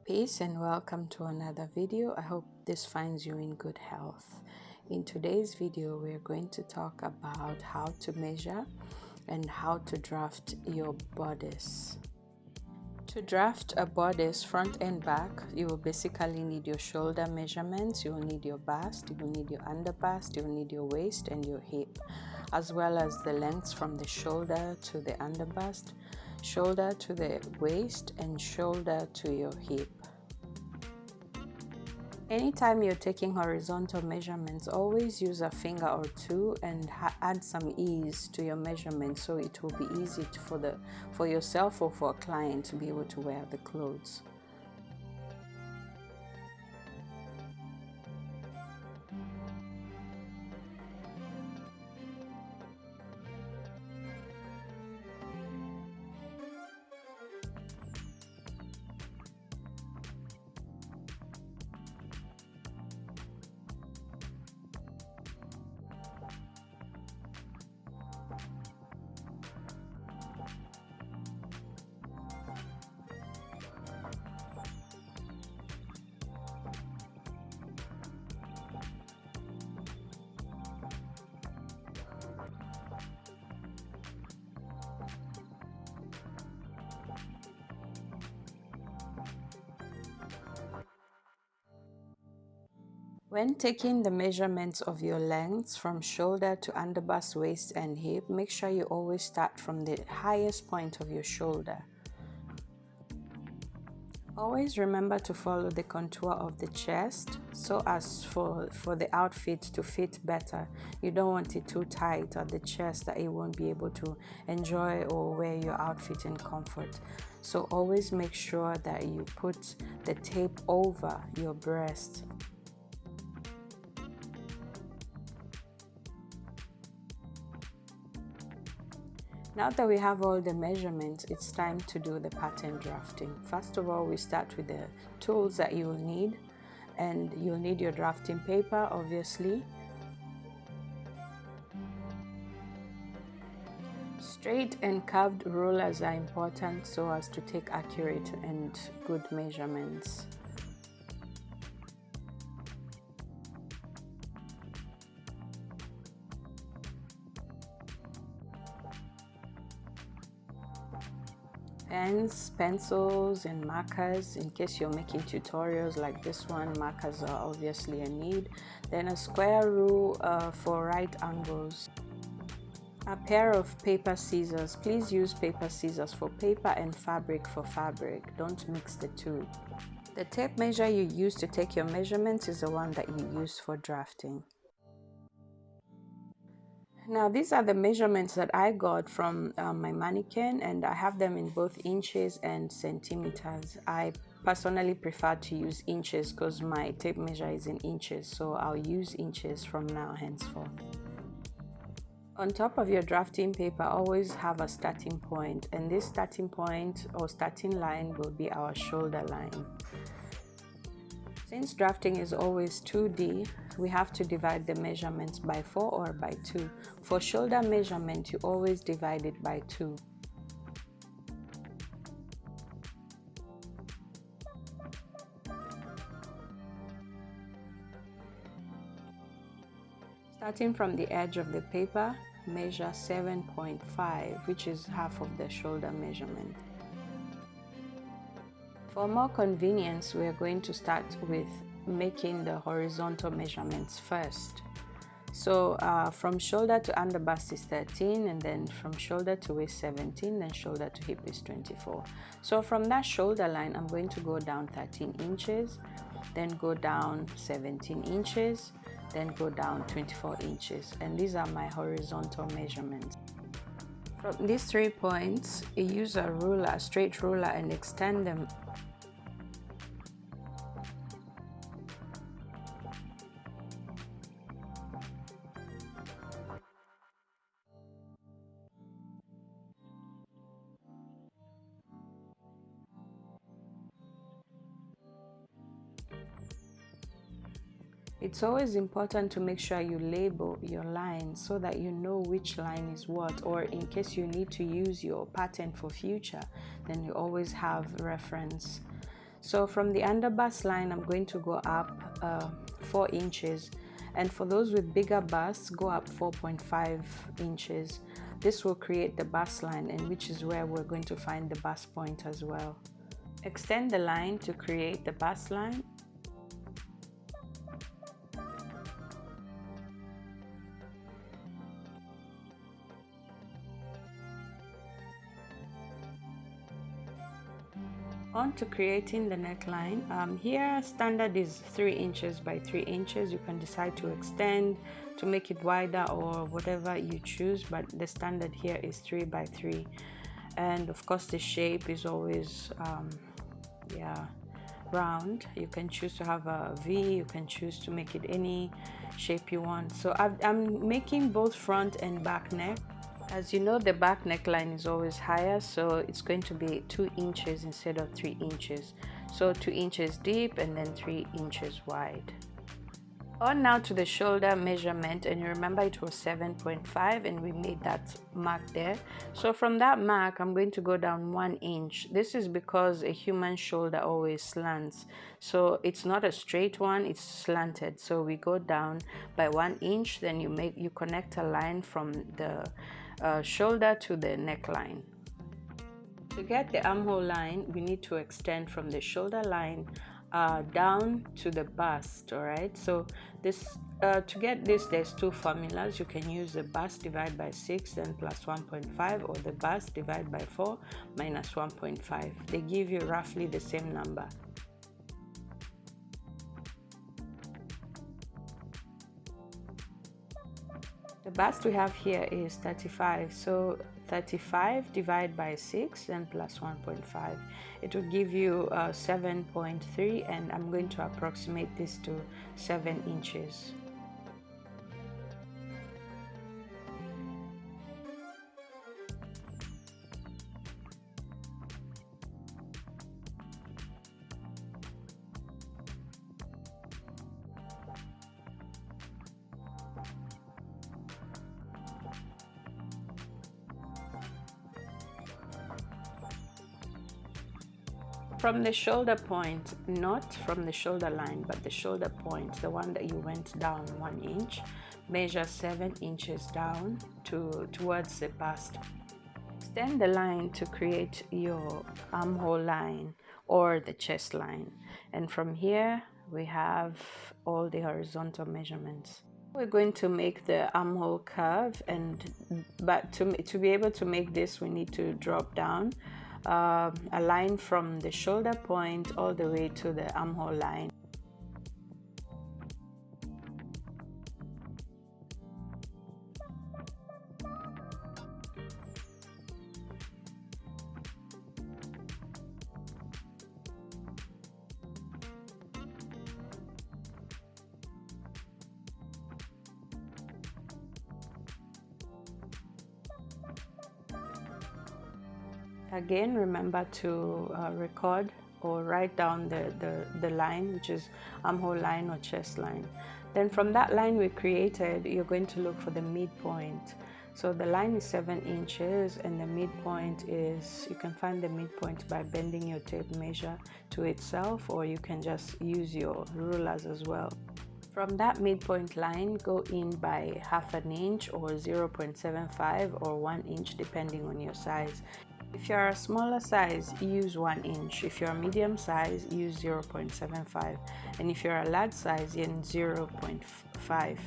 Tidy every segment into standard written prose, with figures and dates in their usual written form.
Peace and welcome to another video. I hope this finds you in good health. In today's video, we're going to talk about how to measure and how to draft your bodice. To draft a bodice front and back, you will basically need your shoulder measurements, you will need your bust, you will need your underbust, you will need your waist and your hip, as well as the lengths from the shoulder to the underbust, shoulder to the waist, and shoulder to your hip. Anytime you're taking horizontal measurements, always use a finger or two and add some ease to your measurement so it will be easy for yourself or for a client to be able to wear the clothes. When taking the measurements of your lengths from shoulder to underbust, waist and hip, make sure you always start from the highest point of your shoulder. Always remember to follow the contour of the chest so as for the outfit to fit better. You don't want it too tight at the chest that you won't be able to enjoy or wear your outfit in comfort. So always make sure that you put the tape over your breast. Now that we have all the measurements, it's time to do the pattern drafting. First of all, we start with the tools that you will need, and you'll need your drafting paper, obviously. Straight and curved rulers are important so as to take accurate and good measurements. Pens, pencils, and markers in case you're making tutorials like this one. Markers are obviously a need. Then a square rule for right angles. A pair of paper scissors. Please use paper scissors for paper and fabric for fabric. Don't mix the two. The tape measure you use to take your measurements is the one that you use for drafting. Now these are the measurements that I got from my mannequin, and I have them in both inches and centimeters. I personally prefer to use inches because my tape measure is in inches, so I'll use inches from now henceforth. On top of your drafting paper, always have a starting point, and this starting point or starting line will be our shoulder line. Since drafting is always 2D, we have to divide the measurements by 4 or by 2. For shoulder measurement, you always divide it by 2. Starting from the edge of the paper, measure 7.5, which is half of the shoulder measurement. For more convenience, we are going to start with making the horizontal measurements first. So from shoulder to underbust is 13, and then from shoulder to waist 17, then shoulder to hip is 24. So from that shoulder line, I'm going to go down 13 inches, then go down 17 inches, then go down 24 inches. And these are my horizontal measurements. From these 3 points, you use a ruler, a straight ruler, and extend them. It's always important to make sure you label your lines so that you know which line is what, or in case you need to use your pattern for future, then you always have reference. So from the underbust line, I'm going to go up 4 inches, and for those with bigger busts, go up 4.5 inches. This will create the bust line, and which is where we're going to find the bust point as well. Extend the line to create the bust line. On to creating the neckline. Here standard is 3 inches by 3 inches. You can decide to extend to make it wider or whatever you choose, but the standard here is 3 by 3. And of course the shape is always round. You can choose to have a V, you can choose to make it any shape you want. So I'm making both front and back neck. As you know, the back neckline is always higher, so it's going to be 2 inches instead of 3 inches. So 2 inches deep and then 3 inches wide. On now to the shoulder measurement, and you remember it was 7.5 and we made that mark there. So from that mark, I'm going to go down 1 inch. This is because a human shoulder always slants. So it's not a straight one, it's slanted. So we go down by 1 inch, then you connect a line from the shoulder to the neckline. To get the armhole line, we need to extend from the shoulder line down to the bust. All right, so this to get this, there's 2 formulas. You can use the bust divided by 6 and plus 1.5, or the bust divided by 4 minus 1.5. They give you roughly the same number. The bust we have here is 35, so 35 divided by 6 and plus 1.5. It will give you 7.3, and I'm going to approximate this to 7 inches. From the shoulder point, not from the shoulder line, but the shoulder point, the one that you went down 1 inch, measure 7 inches down towards the bust. Extend the line to create your armhole line or the chest line. And from here, we have all the horizontal measurements. We're going to make the armhole curve, but to be able to make this, we need to drop down a line from the shoulder point all the way to the armhole line. Again, remember to record or write down the line, which is armhole line or chest line. Then from that line we created, you're going to look for the midpoint. So the line is 7 inches and the midpoint is, you can find the midpoint by bending your tape measure to itself, or you can just use your rulers as well. From that midpoint line, go in by 1/2 inch or 0.75 or 1 inch depending on your size. If you're a smaller size, use 1 inch. If you're a medium size, use 0.75. And if you're a large size, then 0.5.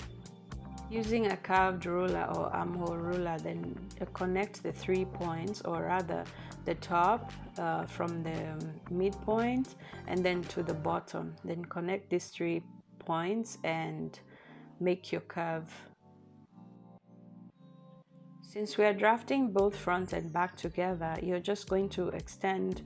Using a curved ruler or armhole ruler, then connect the 3 points, or rather the top from the midpoint and then to the bottom. Then connect these 3 points and make your curve. Since we are drafting both front and back together, you're just going to extend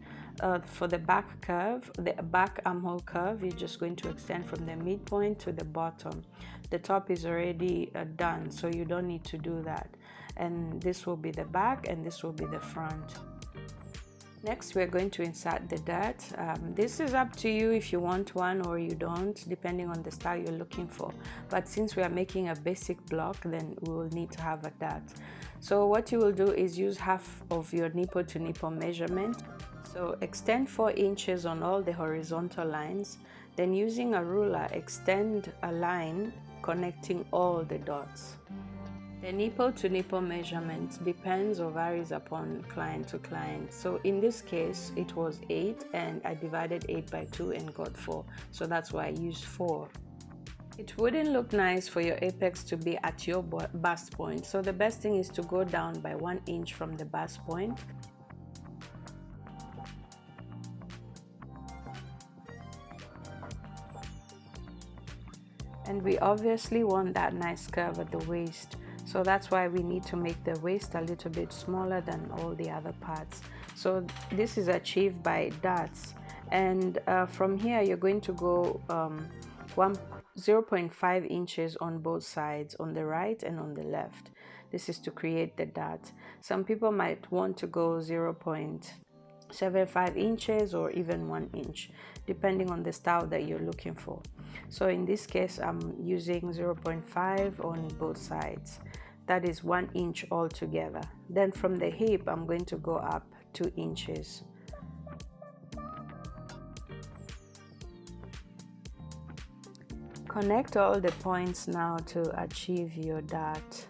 for the back curve, the back armhole curve, you're just going to extend from the midpoint to the bottom. The top is already done, so you don't need to do that. And this will be the back and this will be the front. Next, we're going to insert the dart. This is up to you if you want one or you don't, depending on the style you're looking for. But since we are making a basic block, then we will need to have a dart. So what you will do is use half of your nipple to nipple measurement. So extend 4 inches on all the horizontal lines, then using a ruler extend a line connecting all the dots. The nipple to nipple measurement depends or varies upon client to client. So in this case it was 8 and I divided 8 by 2 and got 4. So that's why I used 4. It wouldn't look nice for your apex to be at your bust point. So the best thing is to go down by 1 inch from the bust point. And we obviously want that nice curve at the waist. So that's why we need to make the waist a little bit smaller than all the other parts. So this is achieved by dots. And from here, you're going to go 0.5 inches on both sides, on the right and on the left. This is to create the dot. Some people might want to go 0.75 inches or even 1 inch, depending on the style that you're looking for. So in this case, I'm using 0.5 on both sides. That is 1 inch altogether. Then from the hip, I'm going to go up 2 inches. Connect all the points now to achieve your dot.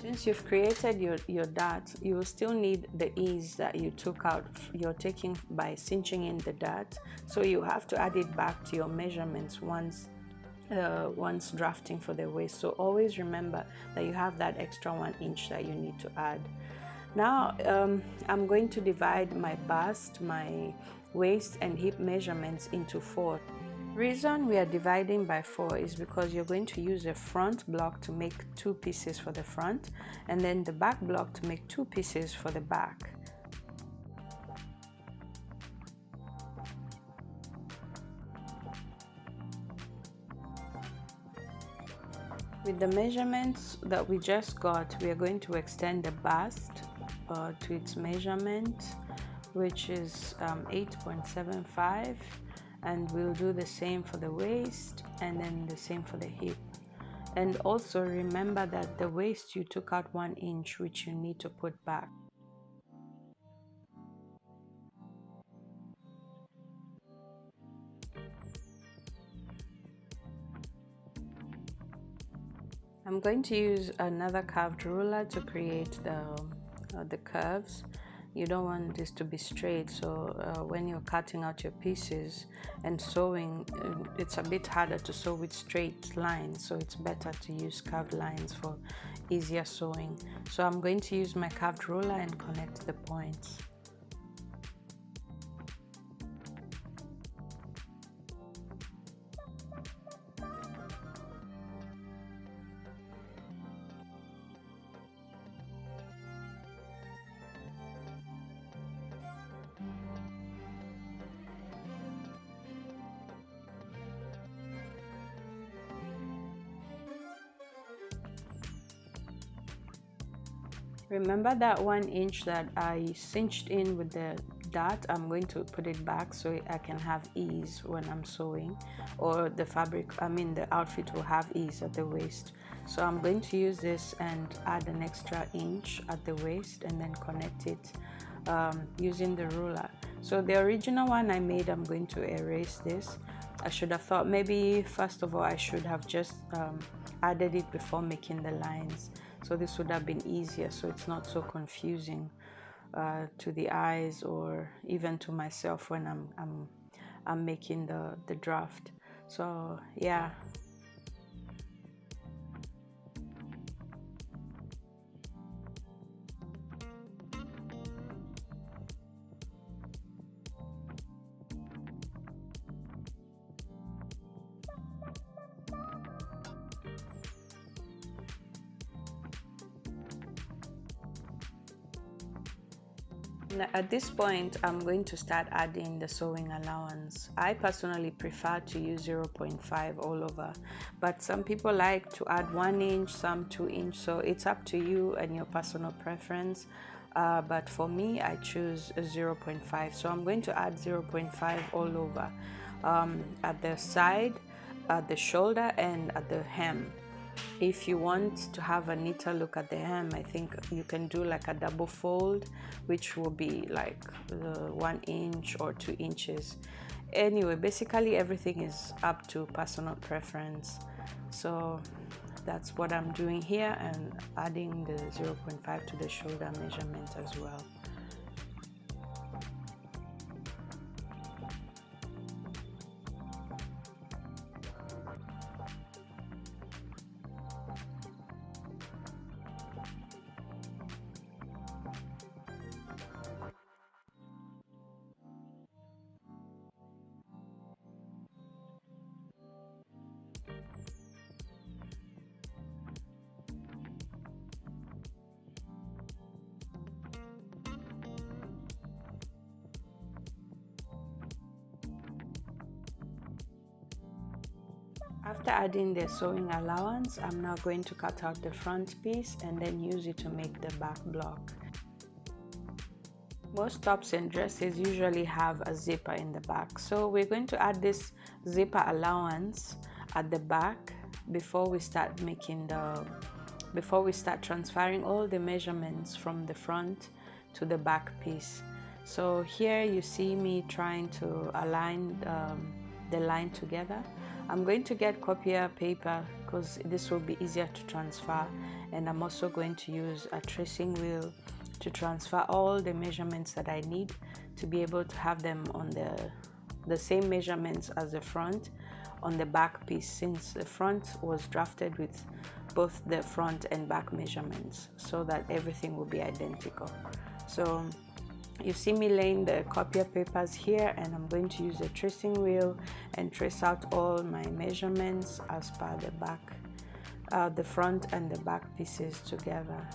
Since you've created your dot, you will still need the ease that you took out, you're taking by cinching in the dot. So you have to add it back to your measurements once drafting for the waist. So always remember that you have that extra 1 inch that you need to add. Now I'm going to divide my bust, my waist and hip measurements into 4. The reason we are dividing by 4 is because you're going to use a front block to make 2 pieces for the front and then the back block to make 2 pieces for the back. With the measurements that we just got, we are going to extend the bust to its measurement, which is 8.75, and we'll do the same for the waist and then the same for the hip. And also remember that the waist you took out 1 inch, which you need to put back. I'm going to use another curved ruler to create the curves. You don't want this to be straight, so when you're cutting out your pieces and sewing, it's a bit harder to sew with straight lines, so it's better to use curved lines for easier sewing. So I'm going to use my curved ruler and connect the points. Remember that 1 inch that I cinched in with the dot, I'm going to put it back so I can have ease when I'm sewing, or the fabric, the outfit will have ease at the waist. So I'm going to use this and add an extra inch at the waist and then connect it using the ruler. So the original one I made, I'm going to erase this. I should have thought maybe first of all I should have just added it before making the lines. So this would have been easier, so it's not so confusing to the eyes or even to myself when I'm making the draft. So yeah. At this point, I'm going to start adding the sewing allowance. I personally prefer to use 0.5 all over, but some people like to add 1 inch, some 2 inch, so it's up to you and your personal preference. But for me, I choose 0.5, so I'm going to add 0.5 all over, at the side, at the shoulder and at the hem. If you want to have a neater look at the hem, I think you can do like a double fold, which will be like 1 inch or 2 inches. Anyway, basically everything is up to personal preference. So that's what I'm doing here, and adding the 0.5 to the shoulder measurement as well. After adding the sewing allowance, I'm now going to cut out the front piece and then use it to make the back block. Most tops and dresses usually have a zipper in the back, so we're going to add this zipper allowance at the back before we start transferring all the measurements from the front to the back piece. So here you see me trying to align the line together. I'm going to get copier paper because this will be easier to transfer, and I'm also going to use a tracing wheel to transfer all the measurements that I need to be able to have them on the same measurements as the front on the back piece, since the front was drafted with both the front and back measurements, so that everything will be identical. So you see me laying the copier papers here, and I'm going to use a tracing wheel and trace out all my measurements as per the back, the front and the back pieces together.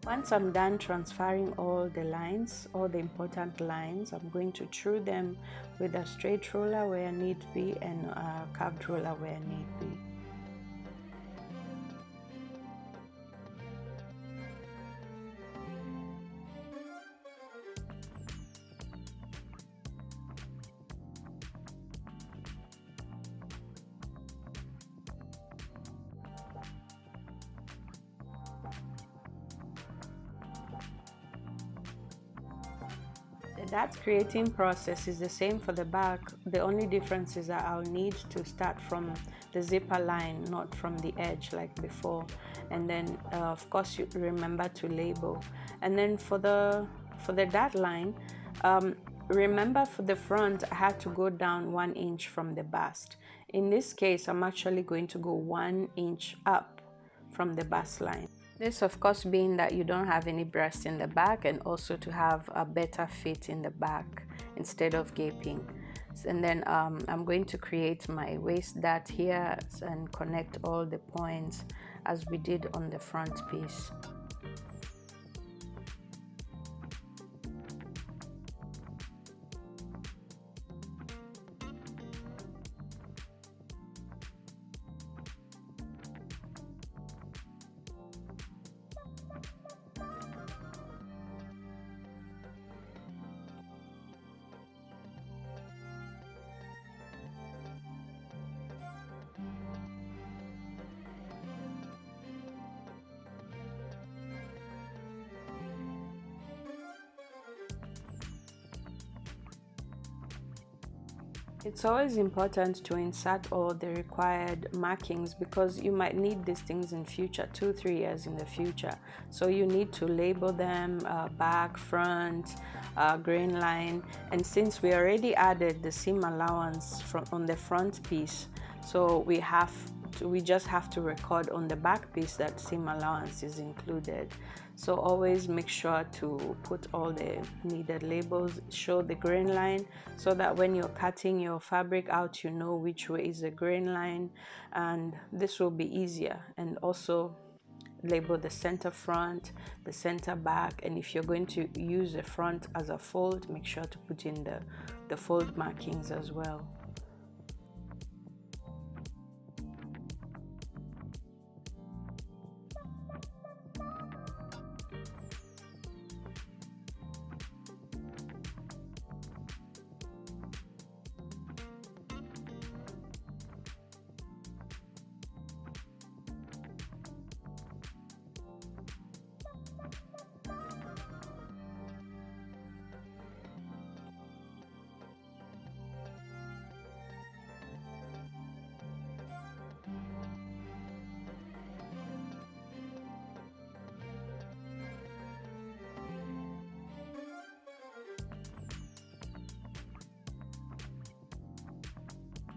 Once I'm done transferring all the lines, all the important lines, I'm going to true them with a straight ruler where need be and a curved ruler where need be. That creating process is the same for the back. The only difference is that I'll need to start from the zipper line, not from the edge like before. And then of course you remember to label. And then for the dart line, remember for the front I had to go down 1 inch from the bust. In this case, I'm actually going to go 1 inch up from the bust line. This of course being that you don't have any breast in the back, and also to have a better fit in the back instead of gaping. And then I'm going to create my waist dart here and connect all the points as we did on the front piece. It's always important to insert all the required markings because you might need these things in future, 2-3 years in the future. So you need to label them, back, front, grain line. And since we already added the seam allowance on the front piece, so we have we just have to record on the back piece that seam allowance is included. So always make sure to put all the needed labels, show the grain line, so that when you're cutting your fabric out, you know which way is the grain line, and this will be easier. And also label the center front, the center back, and if you're going to use the front as a fold, make sure to put in the fold markings as well.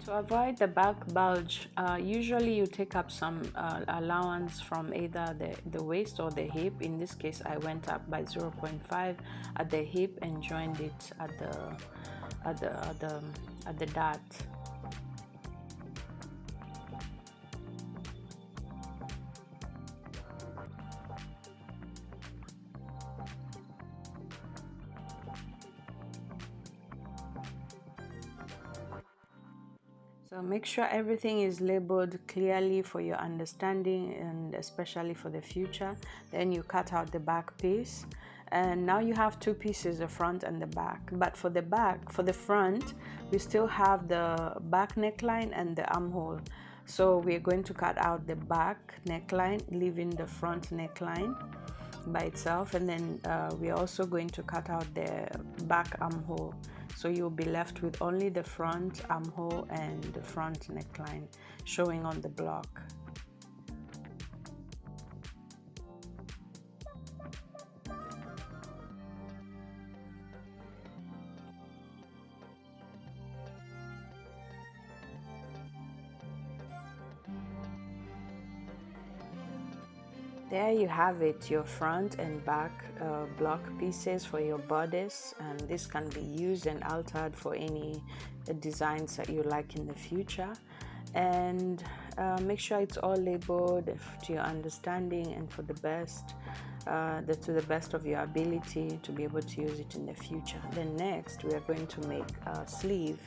To avoid the back bulge, usually you take up some allowance from either the waist or the hip. In this case, I went up by 0.5 at the hip and joined it at the dart. So make sure everything is labeled clearly for your understanding and especially for the future. Then you cut out the back piece. And now you have two pieces, the front and the back. But for the front, we still have the back neckline and the armhole. So we're going to cut out the back neckline, leaving the front neckline by itself, and then we're also going to cut out the back armhole, so you'll be left with only the front armhole and the front neckline showing on the block. There you have it, your front and back block pieces for your bodice, and this can be used and altered for any designs that you like in the future. And make sure it's all labeled to your understanding and for the best, to the best of your ability to be able to use it in the future. Then next we are going to make a sleeve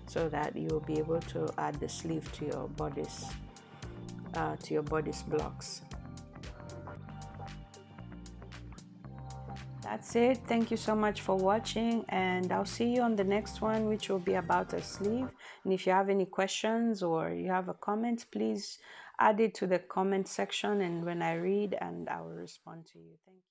so that you will be able to add the sleeve to your bodice blocks. That's it. Thank you so much for watching, and I'll see you on the next one, which will be about a sleeve. And if you have any questions or you have a comment, please add it to the comment section, and when I read, and I will respond to you. Thank you.